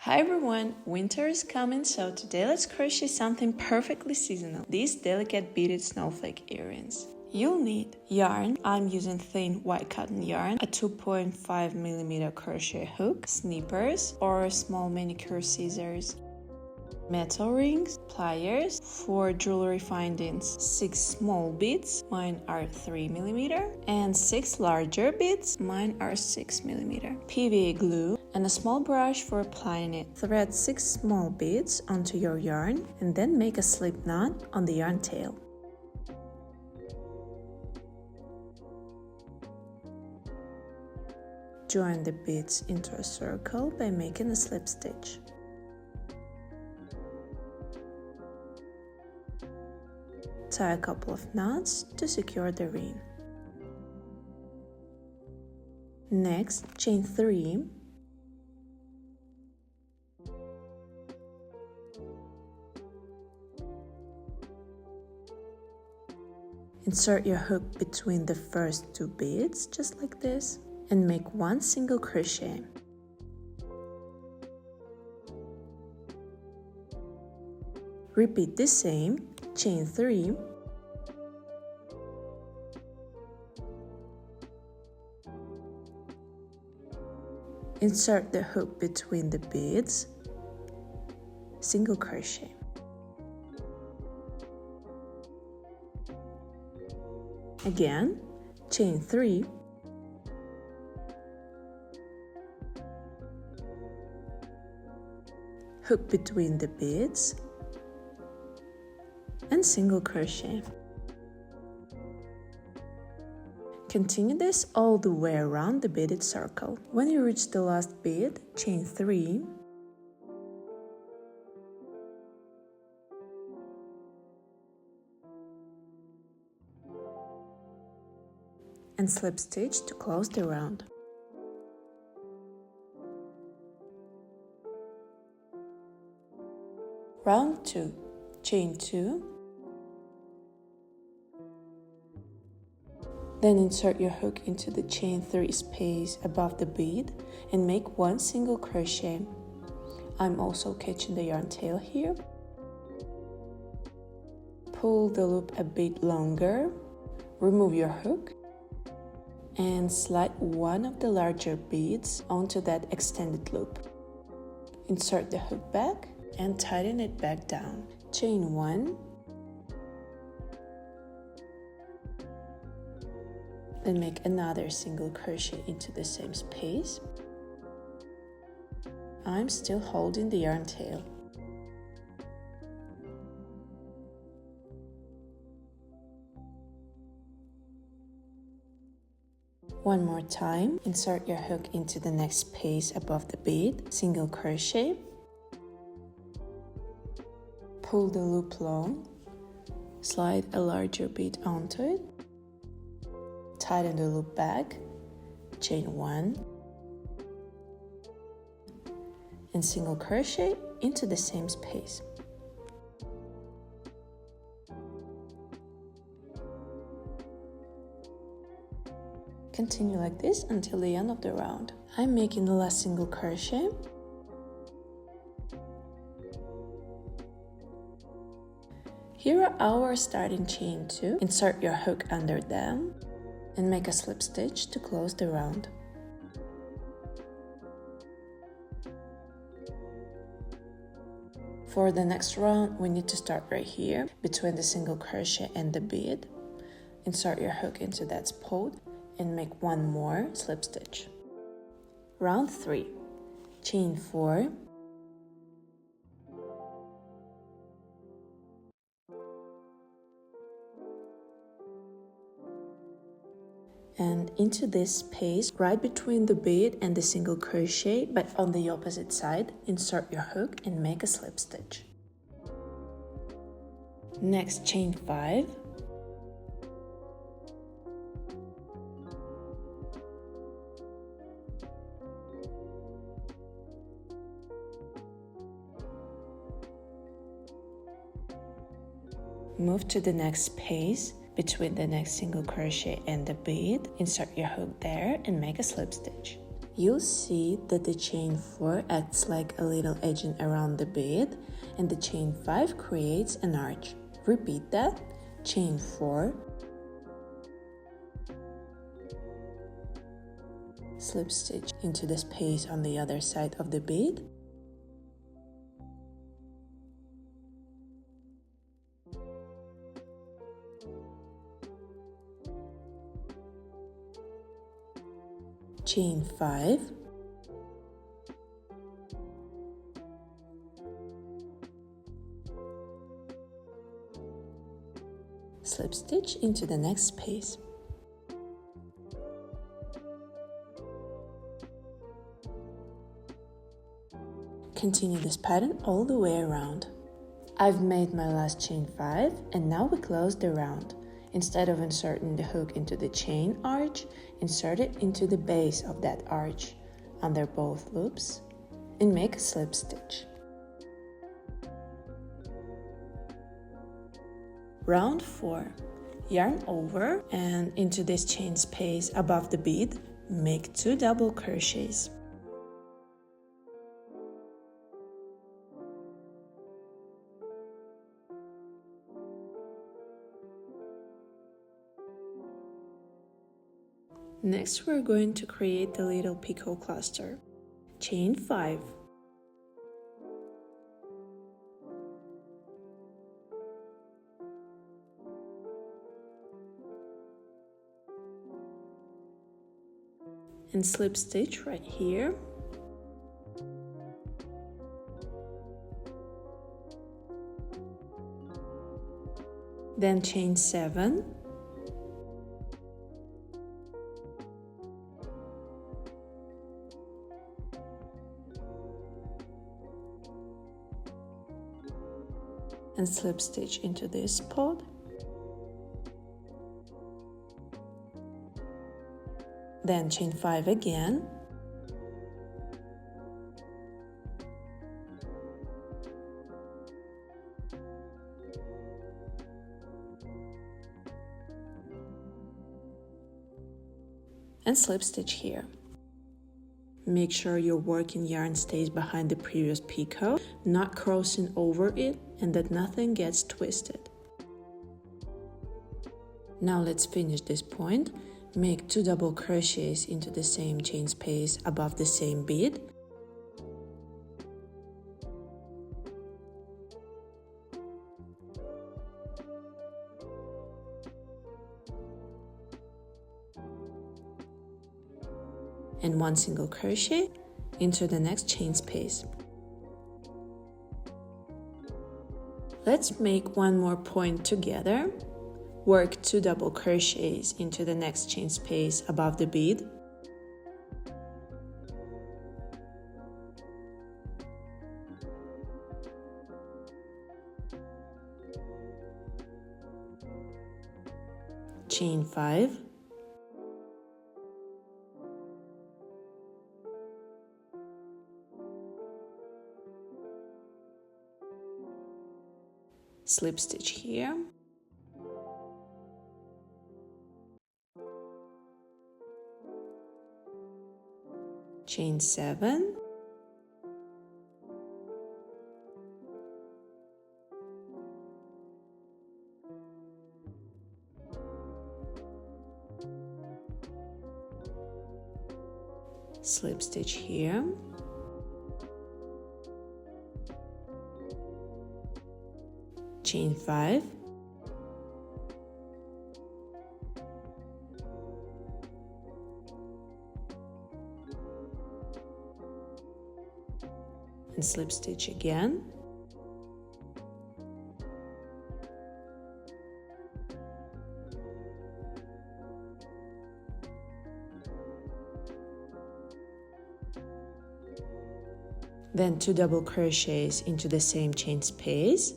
Hi everyone, winter is coming, so today let's crochet something perfectly seasonal, these delicate beaded snowflake earrings. You'll need yarn. I'm using thin white cotton yarn, a 2.5mm crochet hook, snippers or small manicure scissors, metal rings, pliers, 4 jewelry findings, 6 small beads, mine are 3mm, and 6 larger beads, mine are 6mm, PVA glue, and a small brush for applying it. Thread 6 small beads onto your yarn and then make a slip knot on the yarn tail. Join the beads into a circle by making a slip stitch. Tie a couple of knots to secure the ring. Next, chain 3. Insert your hook between the first 2 beads, just like this, and make 1 single crochet. Repeat the same, chain 3, insert the hook between the beads, single crochet. Again, chain 3, hook between the beads, and single crochet. Continue this all the way around the beaded circle. When you reach the last bead, chain 3, and slip stitch to close the round. Round 2, chain 2, then insert your hook into the chain 3 space above the bead and make 1 single crochet. I'm also catching the yarn tail here. Pull the loop a bit longer, remove your hook, and slide one of the larger beads onto that extended loop. Insert the hook back and tighten it back down. Chain 1, then make another single crochet into the same space. I'm still holding the yarn tail. One more time, insert your hook into the next space above the bead, single crochet, pull the loop long, slide a larger bead onto it, tighten the loop back, chain 1, and single crochet into the same space. Continue like this until the end of the round. I'm making the last single crochet. Here are our starting chain 2. Insert your hook under them and make a slip stitch to close the round. For the next round, we need to start right here between the single crochet and the bead. Insert your hook into that spot and make 1 more slip stitch. Round 3, chain 4, and into this space right between the bead and the single crochet, but on the opposite side, insert your hook and make a slip stitch. Next, chain 5, move to the next space between the next single crochet and the bead, insert your hook there and make a slip stitch. You'll see that the chain 4 acts like a little edging around the bead, and the chain 5 creates an arch. Repeat that. Chain 4, slip stitch into the space on the other side of the bead, chain 5, slip stitch into the next space. Continue this pattern all the way around. I've made my last chain 5 and now we close the round. Instead of inserting the hook into the chain arch, insert it into the base of that arch under both loops and make a slip stitch. Round 4. Yarn over and into this chain space above the bead, make 2 double crochets. Next, we're going to create the little picot cluster. Chain 5. And slip stitch right here. Then chain 7. And slip stitch into this spot. Then chain 5 again. And slip stitch here. Make sure your working yarn stays behind the previous picot, not crossing over it, and that nothing gets twisted. Now let's finish this point. Make 2 double crochets into the same chain space above the same bead. And 1 single crochet into the next chain space. Let's make 1 more point together. Work 2 double crochets into the next chain space above the bead. Chain 5. Slip stitch here. Chain 7. Slip stitch here. Chain 5. And slip stitch again. Then 2 double crochets into the same chain space.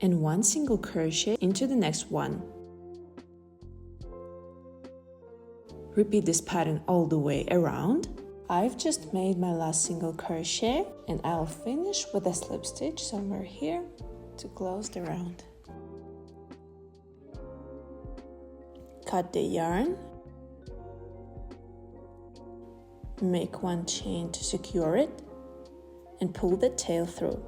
And 1 single crochet into the next one. Repeat this pattern all the way around. I've just made my last single crochet and I'll finish with a slip stitch somewhere here to close the round. Cut the yarn, make one chain to secure it, and pull the tail through.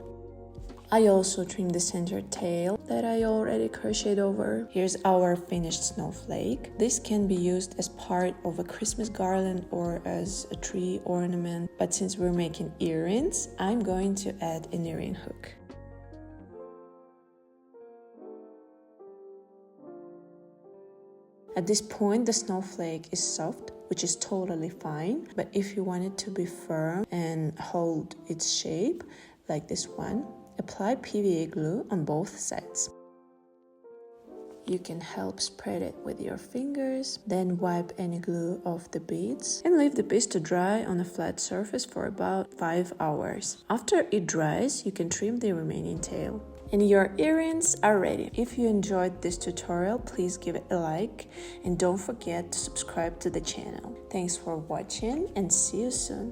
I also trimmed the center tail that I already crocheted over. Here's our finished snowflake. This can be used as part of a Christmas garland or as a tree ornament, but since we're making earrings, I'm going to add an earring hook. At this point, the snowflake is soft, which is totally fine, but if you want it to be firm and hold its shape, like this one, apply PVA glue on both sides. You can help spread it with your fingers, then wipe any glue off the beads and leave the beads to dry on a flat surface for about 5 hours. After it dries, you can trim the remaining tail. And your earrings are ready. If you enjoyed this tutorial, please give it a like and don't forget to subscribe to the channel. Thanks for watching and see you soon.